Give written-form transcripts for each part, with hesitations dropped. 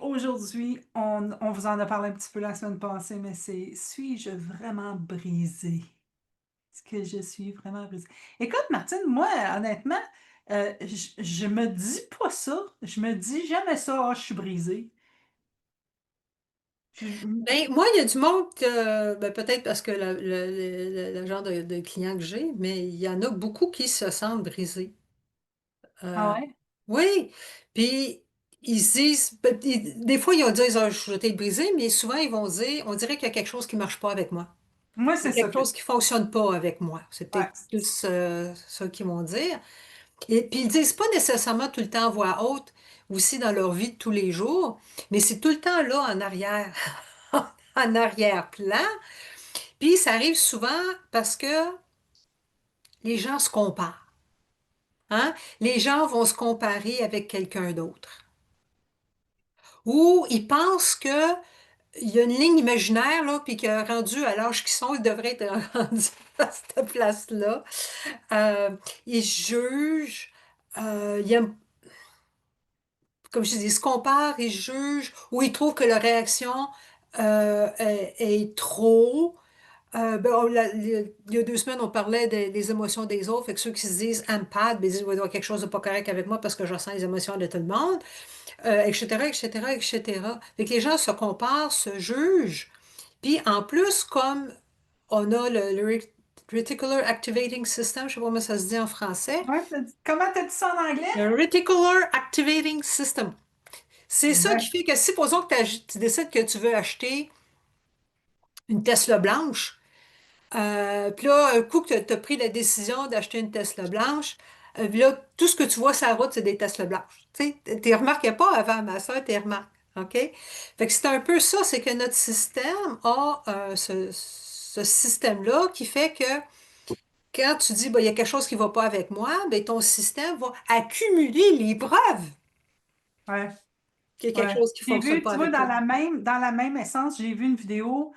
Aujourd'hui, on vous en a parlé un petit peu la semaine passée, mais suis-je vraiment brisée? Est-ce que je suis vraiment brisée? Écoute, Martine, moi, honnêtement, je me dis pas ça. Je me dis jamais ça, ah, je suis brisée. Je- Ben, moi, il y a du monde que, ben, peut-être parce que le genre de client que j'ai, mais il y en a beaucoup qui se sentent brisés. ah Euh, ouais? oui, puis ils se disent, des fois ils vont dire, ah, je vais être brisé, mais souvent ils vont dire, on dirait qu'il y a quelque chose qui marche pas avec moi. Moi, Il y c'est a ça quelque que... chose qui fonctionne pas avec moi. C'est Ouais. peut-être plus ça qu'ils vont dire. Et puis ils disent pas nécessairement tout le temps à voix haute, aussi dans leur vie de tous les jours, mais c'est tout le temps là en arrière, en arrière-plan. Puis ça arrive souvent parce que les gens se comparent, hein? Les gens vont se comparer avec quelqu'un d'autre. Ou ils pensent que il y a une ligne imaginaire, là, puis que rendu à l'âge qu'ils sont, ils devraient être rendus à cette place-là. Euh, ils jugent, ils aiment, comme je dis, ils se comparent, ils jugent, ou ils trouvent que leur réaction est trop. Il y a 2 semaines, on parlait des émotions des autres. Fait que ceux qui se disent empath, ben, ils disent, ouais, il doit y avoir quelque chose de pas correct avec moi parce que je ressens les émotions de tout le monde, etc., etc., etc. Fait que les gens se comparent, se jugent. Puis en plus, comme on a le Reticular Activating System, je sais pas comment ça se dit en français, Ouais, comment t'as dit ça en anglais? le Reticular Activating System. C'est ça qui Ouais. fait que, supposons que tu décides que tu veux acheter une Tesla blanche. Puis là, un coup que tu as pris la décision d'acheter une Tesla blanche, là, tout ce que tu vois sur la route, c'est des Tesla blanches. Tu sais, tu remarquais pas avant, ma soeur, tu remarques. OK? Fait que c'est un peu ça, c'est que notre système a ce système-là qui fait que quand tu dis, bah, il y a quelque chose qui ne va pas avec moi, ben, ton système va accumuler les preuves Ouais. qu'il y a quelque Ouais. chose qui ne J'ai fonctionne vu, pas tu vois, avec toi. dans la même essence, j'ai vu une vidéo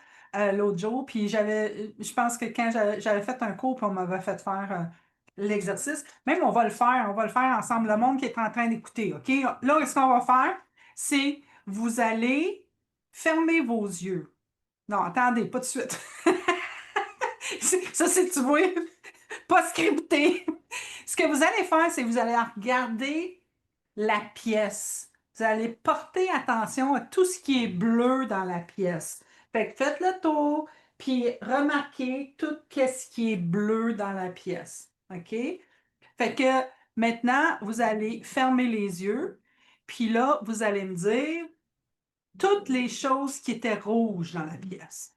l'autre jour, puis je pense que quand j'avais fait un cours, puis on m'avait fait faire l'exercice, même on va le faire ensemble, le monde qui est en train d'écouter, OK? Là, ce qu'on va faire, c'est vous allez fermer vos yeux. Non, attendez, pas de suite. Ça, c'est, tu vois, pas scripté. Ce que vous allez faire, c'est que vous allez regarder la pièce. Vous allez porter attention à tout ce qui est bleu dans la pièce. Fait que faites le tour, puis remarquez tout ce qui est bleu dans la pièce. OK? Fait que maintenant, vous allez fermer les yeux, puis là, vous allez me dire toutes les choses qui étaient rouges dans la pièce.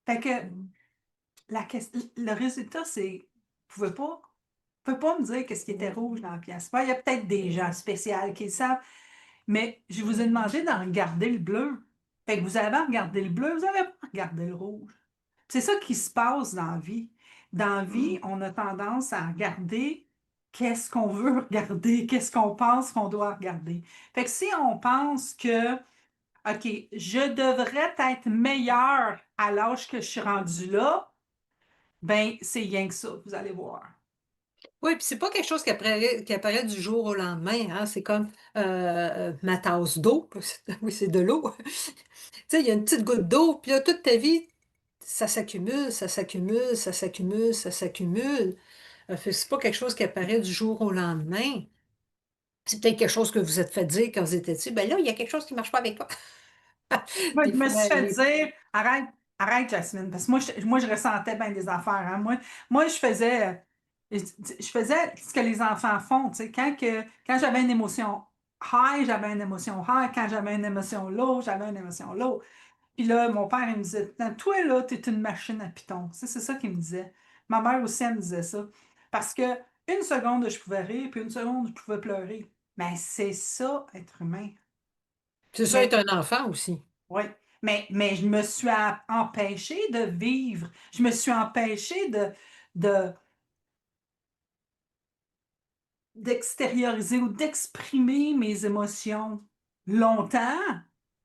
Fait que le résultat, c'est, vous pouvez pas me dire qu'est-ce qui était rouge dans la pièce. Ouais, il y a peut-être des gens spéciaux qui le savent, mais je vous ai demandé d'en regarder le bleu. Fait que vous avez regardé le bleu, vous avez pas regardé le rouge. C'est ça qui se passe dans la vie. Dans la vie, on a tendance à regarder qu'est-ce qu'on veut regarder, qu'est-ce qu'on pense qu'on doit regarder. Fait que si on pense que, OK, je devrais être meilleur à l'âge que je suis rendu là, ben, c'est rien que ça, vous allez voir. Oui, puis c'est pas quelque chose qui apparaît du jour au lendemain, hein. C'est comme ma tasse d'eau. Oui, c'est de l'eau. Tu sais, il y a une petite goutte d'eau, puis là, toute ta vie, ça s'accumule, ça s'accumule, ça s'accumule, ça s'accumule. Fait que c'est pas quelque chose qui apparaît du jour au lendemain. C'est peut-être quelque chose que vous êtes fait dire quand vous étiez petit. Ben là, il y a quelque chose qui marche pas avec toi. Moi, Des je me fois, suis fait dire, arrête, arrête, Jasmine, parce que moi, je ressentais bien des affaires. Hein. Moi, je faisais ce que les enfants font. Tu sais, quand j'avais une émotion high, j'avais une émotion high. Quand j'avais une émotion low, j'avais une émotion low. Puis là, mon père, il me disait, toi, là, t'es une machine à python. C'est ça qu'il me disait. Ma mère aussi, elle me disait ça. Parce que une seconde, je pouvais rire, puis une seconde, je pouvais pleurer. Mais c'est ça, être humain. c'est ça Mais être un enfant aussi. oui, mais je me suis empêchée de vivre. Je me suis empêchée de, d'extérioriser ou d'exprimer mes émotions longtemps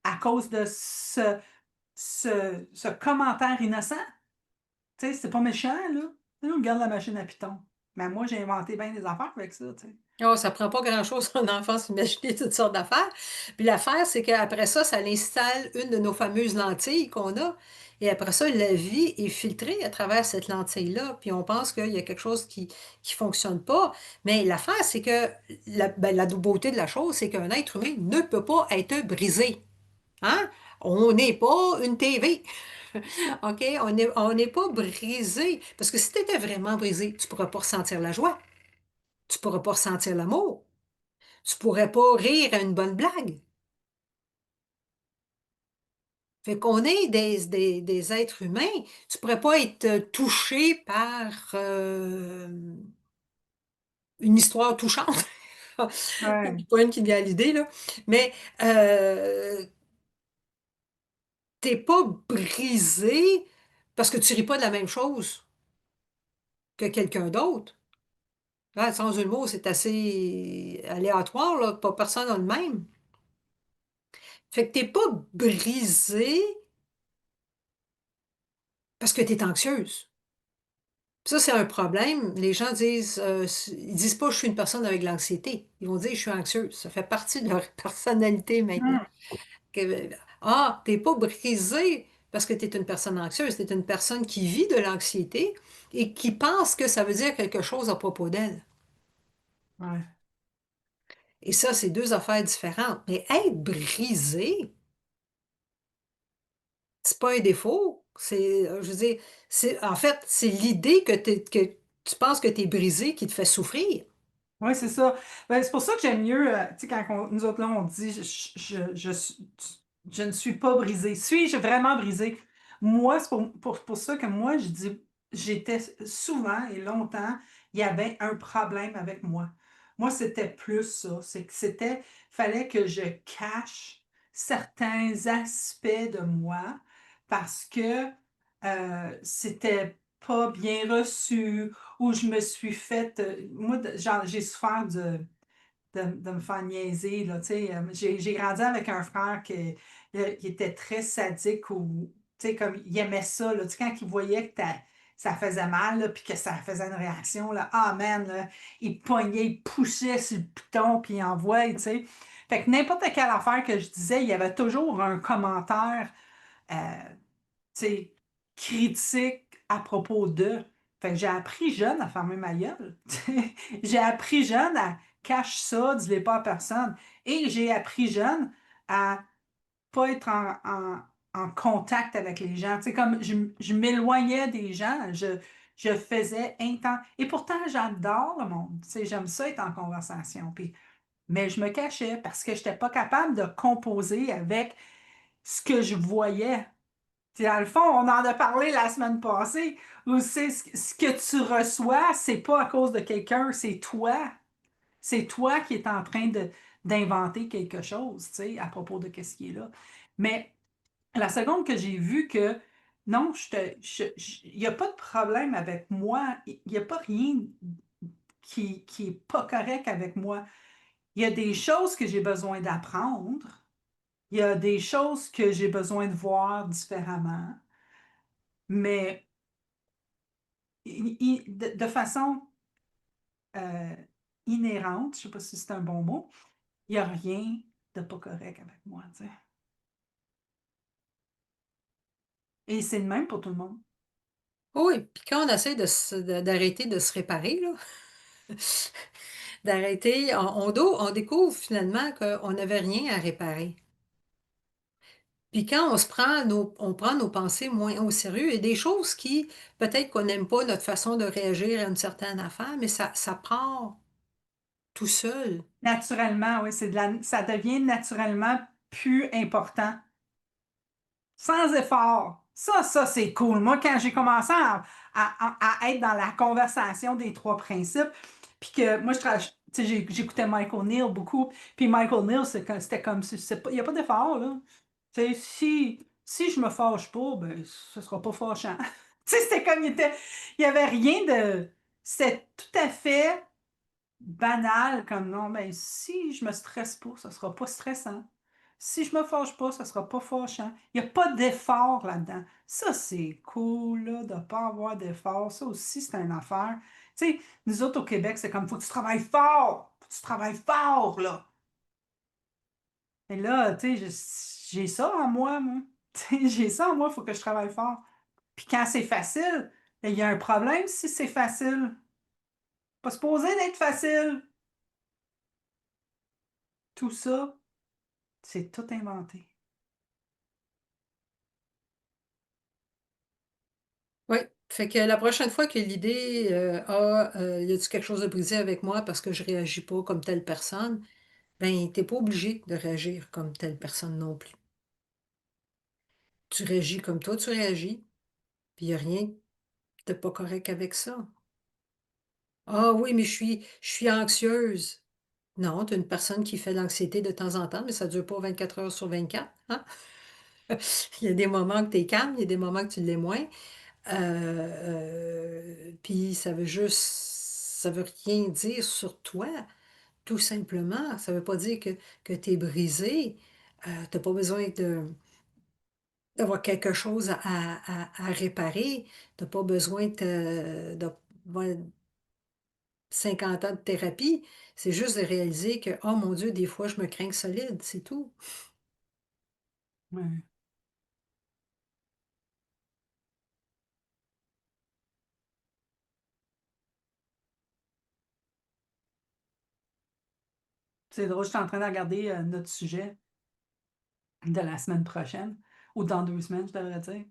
à cause de ce commentaire innocent. Tu sais, c'est pas méchant, là. Là, on regarde la machine à Python. Mais moi, j'ai inventé bien des affaires avec ça, tu sais. Oh, ça prend pas grand-chose à un enfant s'imaginer toutes sortes d'affaires. Puis l'affaire, c'est qu'après ça, ça installe une de nos fameuses lentilles qu'on a. Et après ça, la vie est filtrée à travers cette lentille-là. Puis on pense qu'il y a quelque chose qui fonctionne pas. Mais l'affaire, c'est que la beauté de la chose, c'est qu'un être humain ne peut pas être brisé. Hein? On n'est pas une TV. OK? On n'est pas brisé. Parce que si tu étais vraiment brisé, tu ne pourras pas ressentir la joie. Tu ne pourras pas ressentir l'amour. Tu pourrais pas rire à une bonne blague. Fait qu'on est des êtres humains. Tu pourrais pas être touché par une histoire touchante. Il y Ouais. a pas une qui me vient à l'idée, là. Mais t'es pas brisé parce que tu ris pas de la même chose que quelqu'un d'autre. Là, le sens du mot, c'est assez aléatoire, là. Pas personne n'a le même. Fait que t'es pas brisé parce que tu es anxieuse. Ça, c'est un problème. Les gens disent, ils disent pas je suis une personne avec de l'anxiété. Ils vont dire je suis anxieuse. Ça fait partie de leur personnalité maintenant. Hmm. Ah, t'es pas brisé parce que tu es une personne anxieuse. Tu es une personne qui vit de l'anxiété et qui pense que ça veut dire quelque chose à propos d'elle. Ouais. Et ça, c'est deux affaires différentes. Mais être brisé, c'est pas un défaut. C'est, je veux dire, en fait, c'est l'idée que tu penses que tu es brisé qui te fait souffrir. Oui, c'est ça. Ben, c'est pour ça que j'aime mieux, tu sais, quand nous autres là, on dit je ne suis pas brisée. Suis-je vraiment brisée? Moi, c'est pour ça que moi, je dis, j'étais souvent et longtemps, il y avait un problème avec moi. Moi, c'était plus ça. C'est que fallait que je cache certains aspects de moi parce que c'était pas bien reçu où je me suis faite. Moi, genre, j'ai souffert de me faire niaiser, là, tu sais. J'ai grandi avec un frère qui était très sadique ou, tu sais, comme il aimait ça, là, tu sais, quand il voyait que ça faisait mal, là, puis que ça faisait une réaction, là, ah man, là, il pognait, il poussait sur le piton, puis il envoyait, tu sais. Fait que n'importe quelle affaire que je disais, il y avait toujours un commentaire euh, tu sais, critique à propos d'eux. Fait que j'ai appris jeune à fermer ma gueule. J'ai appris jeune à cache ça, dis-le pas à personne. Et j'ai appris jeune à pas être en contact avec les gens. Tu sais, comme je m'éloignais des gens, je faisais intense. Et pourtant, j'adore le monde. Tu sais, j'aime ça être en conversation. Puis, mais je me cachais parce que je n'étais pas capable de composer avec ce que je voyais. Puis dans le fond, on en a parlé la semaine passée, où c'est ce que tu reçois, c'est pas à cause de quelqu'un, c'est toi. C'est toi qui es en train d'inventer quelque chose, tu sais, à propos de ce qui est là. Mais la seconde que j'ai vu que non, il n'y a pas de problème avec moi, il n'y a pas rien qui est pas correct avec moi. Il y a des choses que j'ai besoin d'apprendre, il y a des choses que j'ai besoin de voir différemment, mais de façon euh, inhérente, je ne sais pas si c'est un bon mot, il n'y a rien de pas correct avec moi, tu sais. Et c'est le même pour tout le monde. Oui, puis quand on essaie d'arrêter de se réparer, là, d'arrêter, on découvre finalement qu'on n'avait rien à réparer. Puis quand on prend nos pensées moins au sérieux, il y a des choses qui, peut-être qu'on n'aime pas notre façon de réagir à une certaine affaire, mais ça part tout seul. Naturellement, oui, ça devient naturellement plus important. Sans effort. Ça, c'est cool. Moi, quand j'ai commencé à être dans la conversation des trois principes, puis que moi, tu sais, j'écoutais Michael Neal beaucoup, puis Michael Neal, c'était comme, il n'y a pas d'effort, là. Tu sais, si je me fâche pas, ben, ce sera pas fâchant. Tu sais, c'était comme, il y avait rien de, c'était tout à fait banal comme non, mais si je me stresse pas, ça sera pas stressant. Si je me fâche pas, ça sera pas fâchant. Il n'y a pas d'effort là-dedans. Ça, c'est cool, là, de ne pas avoir d'effort. Ça aussi, c'est une affaire. Tu sais, nous autres au Québec, c'est comme, faut que tu travailles fort. tu travailles fort, là. Et là, tu sais, j'ai ça en moi. Tu sais, j'ai ça en moi, il faut que je travaille fort. Puis quand c'est facile, ben, il y a un problème si c'est facile. Pas supposé d'être facile. Tout ça, c'est tout inventé. Oui. Fait que la prochaine fois que l'idée y a-tu quelque chose de brisé avec moi parce que je réagis pas comme telle personne, ben, t'es pas obligé de réagir comme telle personne non plus. Tu réagis comme toi tu réagis, puis il y a rien de pas correct avec ça. Ah oui, mais je suis anxieuse. Non, tu es une personne qui fait de l'anxiété de temps en temps, mais ça dure pas 24 heures sur 24, hein? Il y a des moments que tu es calme, il y a des moments que tu l'es moins. Puis ça veut rien dire sur toi, tout simplement. Ça veut pas dire que tu es brisé. Tu pas besoin d'avoir quelque chose à réparer. Tu pas besoin ouais, 50 ans de thérapie. C'est juste de réaliser que, oh mon Dieu, des fois, je me crains solide, c'est tout. Ouais. C'est drôle, je suis en train de regarder notre sujet de la semaine prochaine, ou dans 2 semaines, je devrais dire.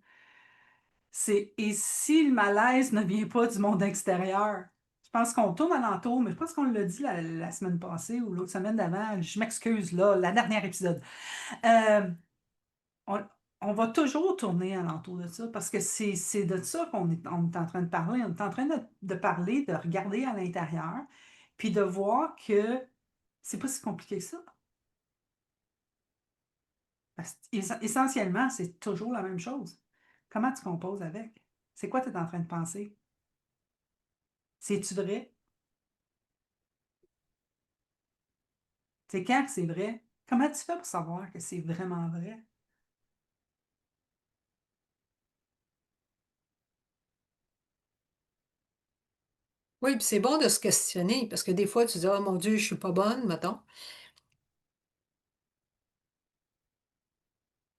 C'est et si le malaise ne vient pas du monde extérieur? Je pense qu'on tourne alentour, mais je pense qu'on l'a dit la semaine passée ou l'autre semaine d'avant. Je m'excuse, là, la dernière épisode. Euh, on, on va toujours tourner alentour de ça parce que c'est de ça on est en train de parler. On est en train de parler, de regarder à l'intérieur, puis de voir que c'est pas si compliqué que ça. Parce essentiellement, c'est toujours la même chose. Comment tu composes avec? C'est quoi tu es en train de penser? C'est-tu vrai? C'est quand que c'est vrai? Comment tu fais pour savoir que c'est vraiment vrai? Oui, puis c'est bon de se questionner parce que des fois, tu dis, oh mon Dieu, je suis pas bonne, mettons.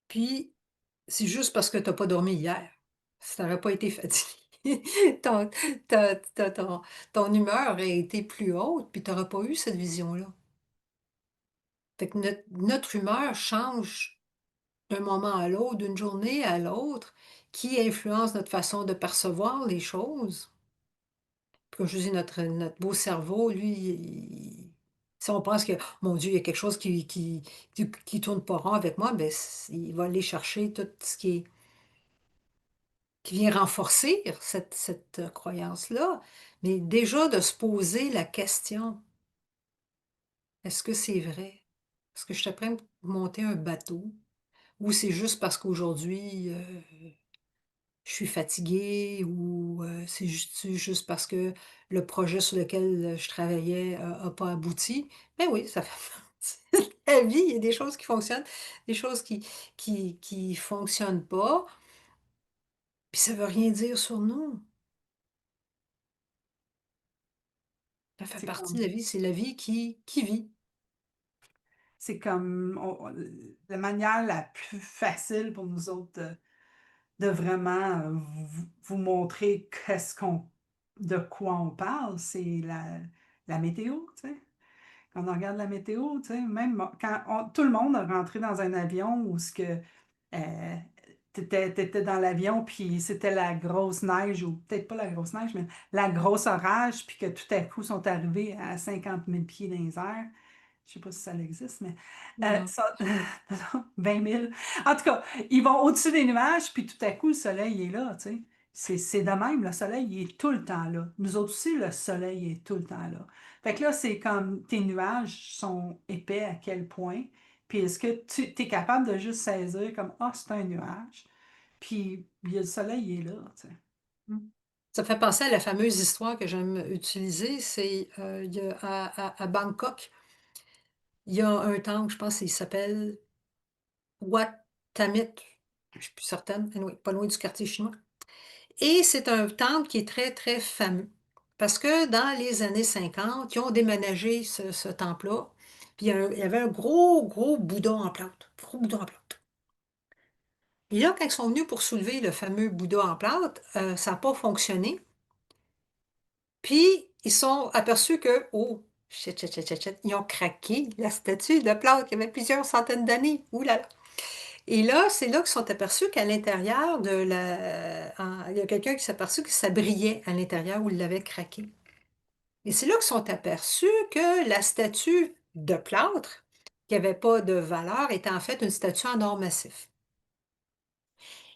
Puis, c'est juste parce que tu as pas dormi hier. Si tu pas été fatigué, ton, ton humeur aurait été plus haute, puis tu n'aurais pas eu cette vision-là. Fait que notre humeur change d'un moment à l'autre, d'une journée à l'autre, qui influence notre façon de percevoir les choses. Puis comme je dis, notre beau cerveau, lui, si on pense que, mon Dieu, il y a quelque chose qui tourne pas rond avec moi, ben, il va aller chercher tout ce qui vient renforcer cette croyance-là. Mais déjà de se poser la question, est-ce que c'est vrai? Est-ce que je suis prêt à monter un bateau? Ou c'est juste parce qu'aujourd'hui, je suis fatiguée ou c'est juste parce que le projet sur lequel je travaillais a pas abouti. Ben oui, ça fait partie de la vie. Il y a des choses qui fonctionnent, des choses qui fonctionnent pas, puis ça veut rien dire sur nous. Ça fait C'est partie de comme, la vie, c'est la vie qui vit. c'est comme la manière la plus facile pour nous autres de vraiment vous montrer de quoi on parle, c'est la météo, tu sais. Quand on regarde la météo, tu sais, même quand tout le monde a rentré dans un avion où ce que t'étais dans l'avion, puis c'était la grosse neige, ou peut-être pas la grosse neige, mais la grosse orage, puis que tout à coup sont arrivés à 50 000 pieds dans les airs. Je sais pas si ça existe, mais Non, non. 20 000. En tout cas, ils vont au-dessus des nuages, puis tout à coup, le soleil est là, tu sais. C'est de même, le soleil il est tout le temps là. Nous autres aussi, le soleil est tout le temps là. Fait que là, c'est comme tes nuages sont épais à quel point, puis est-ce que tu es capable de juste saisir comme, ah, c'est un nuage, puis il y a le soleil il est là, tu sais. Mm. Ça fait penser à la fameuse histoire que j'aime utiliser, c'est il y a, à Bangkok, il y a un temple, je pense qu'il s'appelle Wat Tamit, je suis plus certaine, anyway, pas loin du quartier chinois. Et c'est un temple qui est très, très fameux Parce que dans les années 50, ils ont déménagé ce temple-là, puis il y avait un gros, gros Bouddha en plâtre. Gros Bouddha en plâtre. Et là, quand ils sont venus pour soulever le fameux Bouddha en plâtre, ça n'a pas fonctionné. Puis, ils sont aperçus que, oh, shit, shit, shit, shit, shit, ils ont craqué la statue de plâtre qui avait plusieurs centaines d'années. Ouh là là. Et là, c'est là qu'ils sont aperçus qu'à l'intérieur de il y a quelqu'un qui s'est aperçu que ça brillait à l'intérieur où il l'avait craqué. Et c'est là qu'ils sont aperçus que la statue de plâtre, qui n'avait pas de valeur, était en fait une statue en or massif.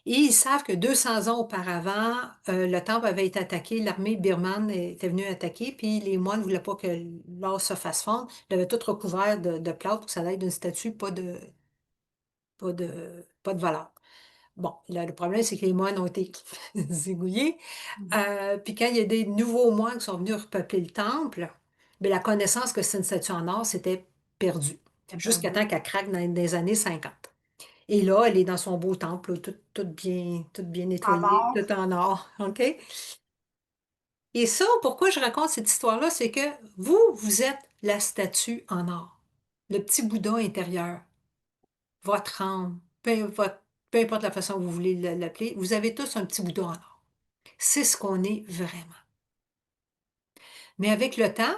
Et ils savent que 200 ans auparavant, le temple avait été attaqué, l'armée birmane était venue attaquer, puis les moines ne voulaient pas que l'or se fasse fondre. Ils l'avaient tout recouvert de plâtre pour que ça aille d'une statue, pas de valeur. Bon, là, le problème, c'est que les moines ont été zigouillés. Puis quand il y a des nouveaux moines qui sont venus repeupler le temple, bien, la connaissance que c'est une statue en or, c'était perdu. T'as Jusqu'à perdu. temps qu'elle craque dans les années 50. Et là, elle est dans son beau temple, là, tout bien En nettoyé, or. tout en or. OK? Et ça, pourquoi je raconte cette histoire-là, c'est que vous êtes la statue en or. Le petit Bouddha intérieur, votre âme, peu importe la façon que vous voulez l'appeler, vous avez tous un petit Bouddha en or. C'est ce qu'on est vraiment. Mais avec le temps,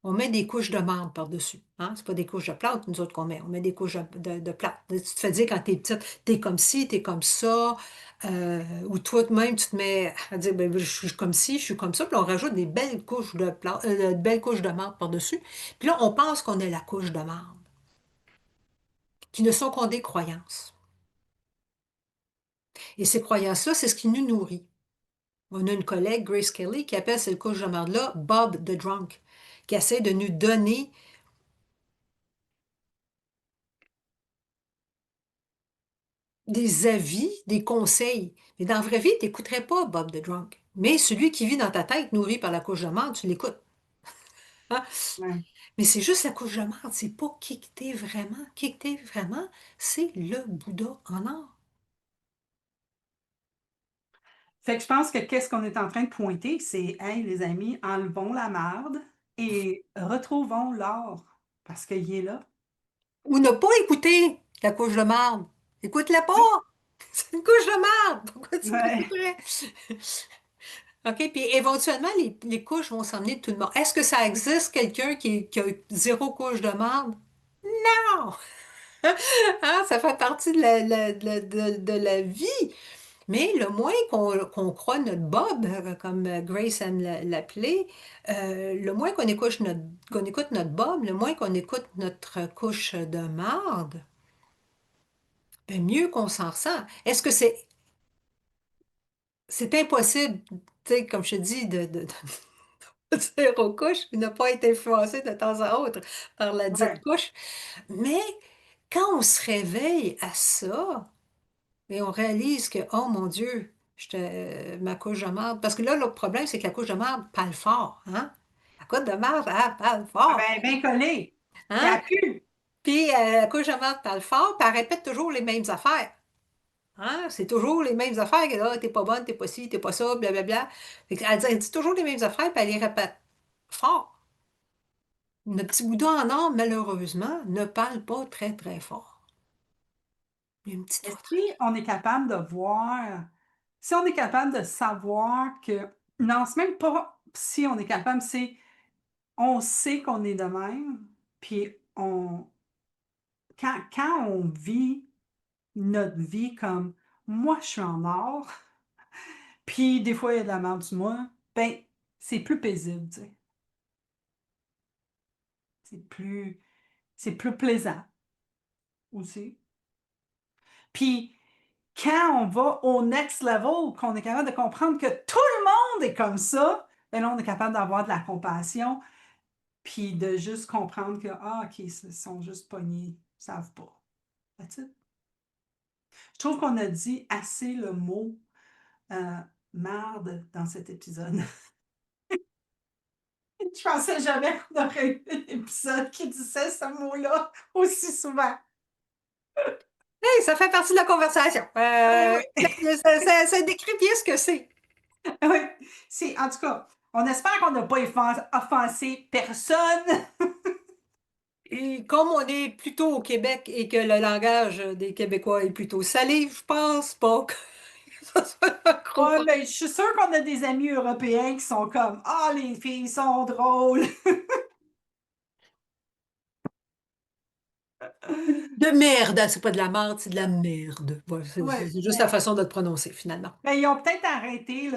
on met des couches de marbre par-dessus. Hein? C'est pas des couches de plâtre, nous autres, qu'on met. On met des couches de plâtre. Tu te fais dire quand t'es petite, t'es comme ci, t'es comme ça. Ou toi-même, tu te mets à dire, ben, je suis comme ci, je suis comme ça. Puis on rajoute des belles couches de plâtre, belles couches de marbre par-dessus. Puis là, on pense qu'on est la couche de marbre, qui ne sont qu'en des croyances. Et ces croyances-là, c'est ce qui nous nourrit. On a une collègue, Grace Kelly, qui appelle cette couche de marde-là Bob the Drunk, qui essaie de nous donner des avis, des conseils. Mais dans la vraie vie, tu n'écouterais pas Bob the Drunk. Mais celui qui vit dans ta tête, nourri par la couche de marde, tu l'écoutes. Hein? Ouais. Mais c'est juste la couche de marde, c'est pas qui que t'es vraiment. Qui que t'es vraiment, c'est le Bouddha en or. Fait que je pense que qu'est-ce qu'on est en train de pointer, c'est, hey, les amis, enlevons la marde et retrouvons l'or. Parce qu'il est là. Ou ne pas écouter la couche de marde. Écoute-la pas! Oui. C'est une couche de marde! Pourquoi tu Ouais. l'écouterais? OK, puis éventuellement, les couches vont s'emmener de tout le monde. Est-ce que ça existe quelqu'un qui a zéro couche de marde? Non! Hein, ça fait partie de la vie. Mais le moins qu'on croit notre Bob, comme Grace aime l'appeler, le moins qu'on écoute notre Bob, le moins qu'on écoute notre couche de marde, ben mieux qu'on s'en ressent. Est-ce que c'est impossible, tu sais, comme je te dis, de dire aux couches et ne pas être influencé de temps à autre par la dite Ouais. couche? Mais quand on se réveille à ça, et on réalise que, oh mon Dieu, ma couche de marde. Parce que là, le problème, c'est que la couche de marde parle fort. Hein? La couche de marde, elle parle Ah fort. ben, bien collé. Puis Hein? elle pue. Puis la couche de marde parle fort, puis elle répète toujours les mêmes affaires. Hein? C'est toujours les mêmes affaires. Que là, t'es pas bonne, t'es pas ci, t'es pas ça, blablabla. Elle dit toujours les mêmes affaires, puis elle les répète fort. Notre petit boudin en or, malheureusement, ne parle pas très, très fort. Il y a une petite Et voix si on est capable de voir, si on est capable de savoir que, non, c'est même pas si on est capable, c'est on sait qu'on est de même, puis quand on vit notre vie comme moi, je suis en or, puis des fois il y a de la merde du moi, ben, c'est plus paisible, tu sais. C'est plus, c'est plus plaisant aussi. Puis quand on va au next level, qu'on est capable de comprendre que tout le monde est comme ça, ben là, on est capable d'avoir de la compassion, puis de juste comprendre que, ah, OK, ils sont juste pognés, ils savent pas. That's it. Je trouve qu'on a dit assez le mot euh, marde dans cet épisode. Je pensais jamais qu'on aurait eu un épisode qui disait ce mot-là aussi souvent. Hey, ça fait partie de la conversation. Oui, oui. Ça décrit bien ce que c'est. Oui. C'est, en tout cas. On espère qu'on n'a pas offensé personne. Et comme on est plutôt au Québec et que le langage des Québécois est plutôt salé, je pense pas que ça soit un gros Ouais, problème. mais je suis sûre qu'on a des amis européens qui sont comme ah, les filles sont drôles. De merde, hein, c'est pas de la merde, c'est de la merde. Voilà, Ouais, c'est juste la façon de le prononcer, finalement. mais ils ont peut-être arrêté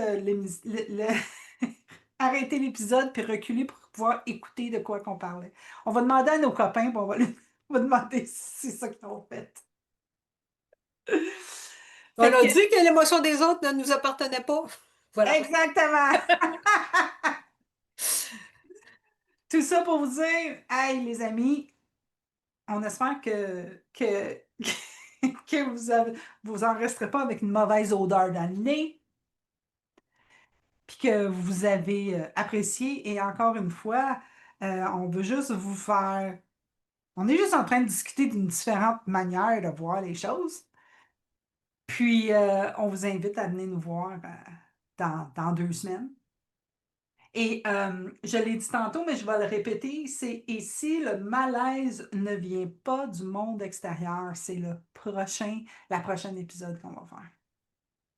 arrêté l'épisode puis reculé pour pouvoir écouter de quoi qu'on parlait. On va demander à nos copains, puis on va demander si c'est ça qu'ils ont fait. On Fait a que, dit que l'émotion des autres ne nous appartenait pas. Voilà. exactement. Tout ça pour vous dire, hey les amis, on espère que vous en resterez pas avec une mauvaise odeur dans le nez, puis que vous avez apprécié. Et encore une fois, on veut juste vous faire. On est juste en train de discuter d'une différente manière de voir les choses. Puis, on vous invite à venir nous voir dans 2 semaines. Et je l'ai dit tantôt, mais je vais le répéter, c'est ici, le malaise ne vient pas du monde extérieur, c'est la prochaine épisode qu'on va faire.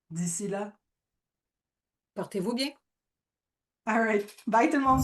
D'ici là, Portez-vous bien. all right, bye tout le monde!